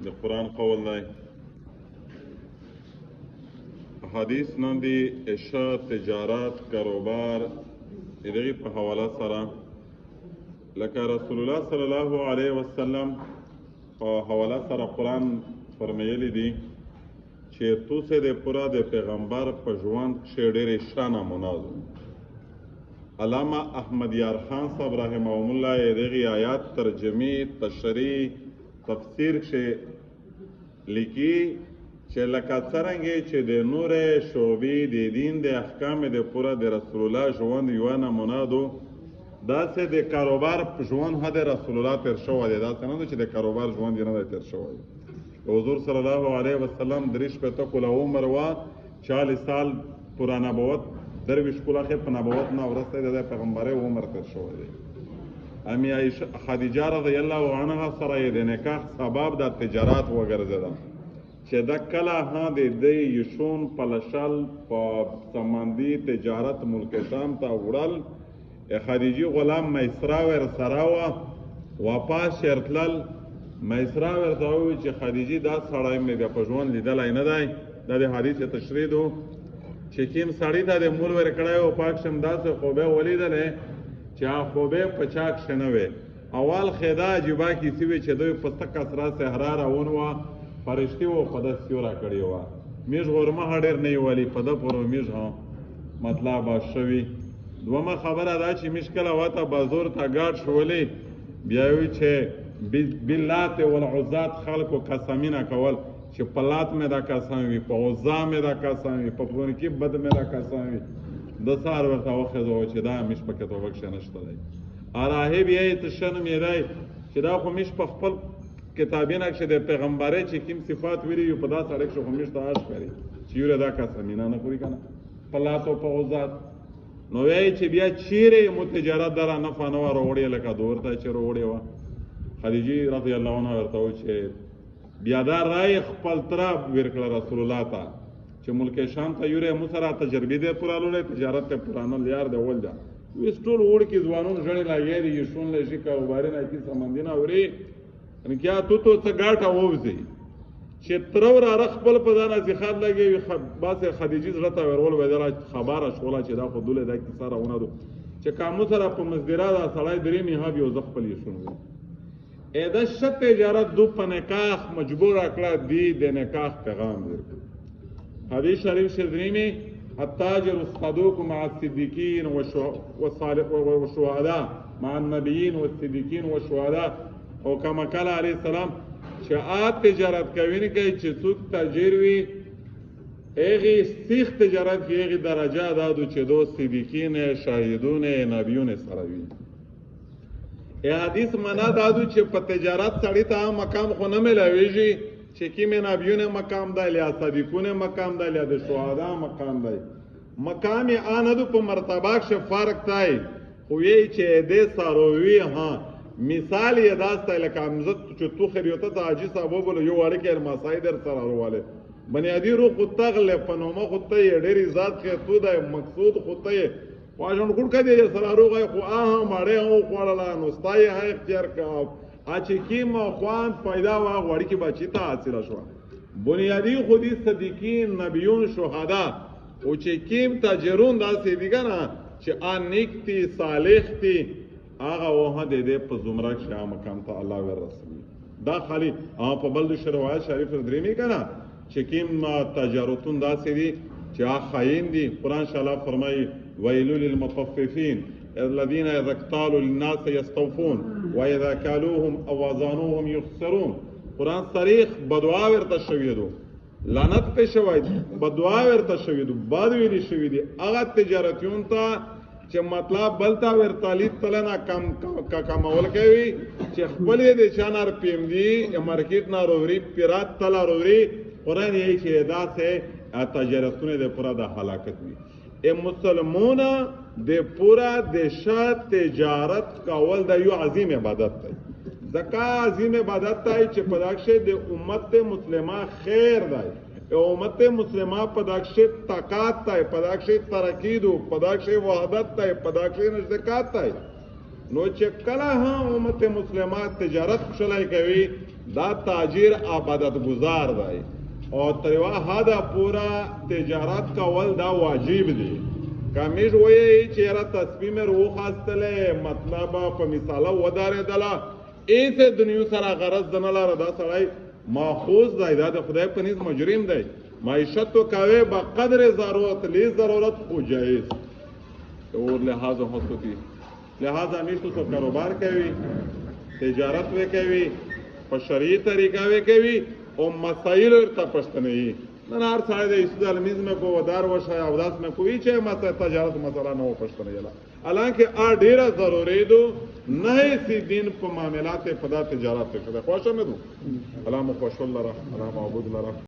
د قرآن قول دی. حدیث نن دی عشاء تجارت کاروبار دغه په حواله سره لکه رسول الله صلی الله علیه وسلم په حواله سره قرآن فرمایلی دی چې تو سه د پورا د پیغمبر په ژوند کې ډېرې ښه نمونه ده. علامه احمد یار خان صاحب رحمهم الله دغه آیات ترجمه تشریح تفسیر کې لیکي چې لکه څرنګه چې د نور شعبې د دین د احکام د پورا د رسول الله ژوند یو نمونه ده، داسې د کاروبار ژوند هدا رسول الله تر شو دی. دا څنګه چې د کاروبار ژوند نه تر شو دی. حضور صلی الله علیه وسلم دریش په تو کول عمر وا 40 سال پورا نبوت درویش کوله په نبوت نه ورسته د پیغمبر عمر تر شو دی. امی عائشہ خدیجه رضی الله عنها سره د نکاح سبب د تجارت وګرځیدل چې دا کله ها د دې یشون پلشل په سمندی تجارت ملک شام ته وړل. خدیجه غلام میسرا ور سره وا واپس شرطل میسرا ورته وی چې خدیجه دا سړی مې په ژوند لیدلای نه دی. دا د حدیث تشریح دو چې کیم سړی دا د مول ور کړای او پاک شم داسې خوبه ولیدلې چې خوبه پچاک شنوي. اول خدا جبا کی سوي چې دوی پسته کسرا صحرا راون وا فرشتي و په داس یو را کړی و میژ غورمه هډر نه ویلی په د پرو میژ ها مطلب شوی. دومره خبره دا چې مشکل واته بازور ته ګاډ شولې بیا وی چې باللات والعزات خلقو قسمینه کول چې پلات مې دا قسم وي په عزا مې دا قسم وي په پونکی بد مې دا قسم وي د سار ورته وخزو چې دا مش پکې تو وښه نشته دی. راهب یې تشن مې دی چې دا خو مش په خپل کتابینه کې د پیغمبري چې کوم صفات ویلي په دا سړک شو مش ته آش کړی چې یو دا قسمینه نه کوي کنه پلات او په عزات نو وی چې بیا چیرې متجرت در نه فانو وروړي لکه دورته چې وروړي و. خدیجه رضی الله عنها ورته و چې بیا دا رای خپل طرف ورکړه رسول الله ته چې ملک شام ته یوره مسره تجربه دې پرالو تجارت ته پرانو لیار دی ولدا وستول وړ کې ځوانون ژړې لاګي دي شون لشي کاروبار نه کی سمندینه اوري ان کیا تو څه گاټه ووزي چې ترور رخبل په دانه ځخاد لګي باسه خدیجه زړه ورول ودره خبره شوله چې دا خو دوله د کی سره ونه دو چې کوم سره په مزدرا دا سړی درې نه هاب یو ځخپل یې شنو اېدا شت تجارت دو په نکاح مجبور کړه دی د نکاح پیغام ورکړ. حدیث شریف شذری میں التاجر الصدوق مع الصدیقین والشهداء مع النبیین والصدیقین والشهداء او کما قال علیه السلام چې تجارت کوي نه کوي چې څوک تاجر وي هغه سیخ تجارت کې هغه درجه دادو چې دو صدیقین شاهدون نبیون سره وي. حدیث منا دادو چې په تجارت سړی ته مقام خو نه ملاويږي چې کیمه نبیونه مقام دی یا صدیقونه مقام دی یا د شهدا مقام دی. مقام انادو په مرتبه کې فرق دی خو یې چې دې ساروي ها مثال یې داسته لکه امزت چې تو خریوته ته عاجز ابو بل یو وړ کې المصایدر سره ورواله بنیادی رو قطغل پنومه خطه ډېری ذات کې تو د مقصود خطه واجن ګډ کدی سره روغه خو ماړه او خوړلا نو ستای هي اختیار کا اچ کی ما خوان پیدا وا غوړی کی بچی ته حاصل شو. بنیادی خودی صدیقین نبیون شهدا او چې کیم تاجرون داسې دیګه چې ان نیکتی صالح تی هغه وه دې په زمره کې مقام ته الله ور رسول دا خالی په بل شروعات شریف درېمی کنه چې کیم تجارتون داسې دي چې خاين دي. قرآن شاء فرمایي ويل للمطففين الذين اذا اكتالوا للناس يستوفون واذا كالوهم او وزنوهم يخسرون. قرآن صریح بدعا ورته شوی دو لعنت په شوی بدعا ورته شوی دو بعد ویلي شوی دي هغه تجارتون ته چې مطلب بلتا ورتالیت تلنا کمول کوي چې خپل دې چانار پیم دی مارکیټ نه وروړي پیرات تل وروړي. قرآن یې چې دا سه تجارتونه د پورا د هلاکت وي. مسلمون د پورا د شات تجارت کول د یو عظیم عبادت دی. ځکه عظیم عبادت دی چې په داخله د امت مسلمه خیر دی. امت مسلمه په داخله طاقت دی، په داخله ترقی دو، په داخله وحدت دی، په داخله نزدېکات دی. نو چې کله هم امت مسلمه تجارت شلای کوي دا تاجر عبادت گزار دی او تر یوه حده پوره تجارت کول دا واجب دی کمیش وایي چې یاره تسبیح مې روخاستلی مطلب په مثاله ودارېدله ایسې دنیو سره غرض د نه لره دا سړی ماخوذ دی دا د خدای په نزد مجرم دی معیشت تو کوي با قدر ضرورت لی ضرورت خو جایز اور لحاظ ہوتی لہذا ہمیشہ تو کاروبار کوي تجارت وی کوي په شرعي طریقه وی کوي او مسائل ورته پښتني نن هر سړی د اسلام المیز میں کو ودار وشای او داس میں کوئی چې مسله تجارت مسله نه و پښتني یلا حالانکه ا ډیره ضروري دو نه سی دین په معاملات په دا تجارت کې خوښه مې دو الله مو خوش الله الله معبود الله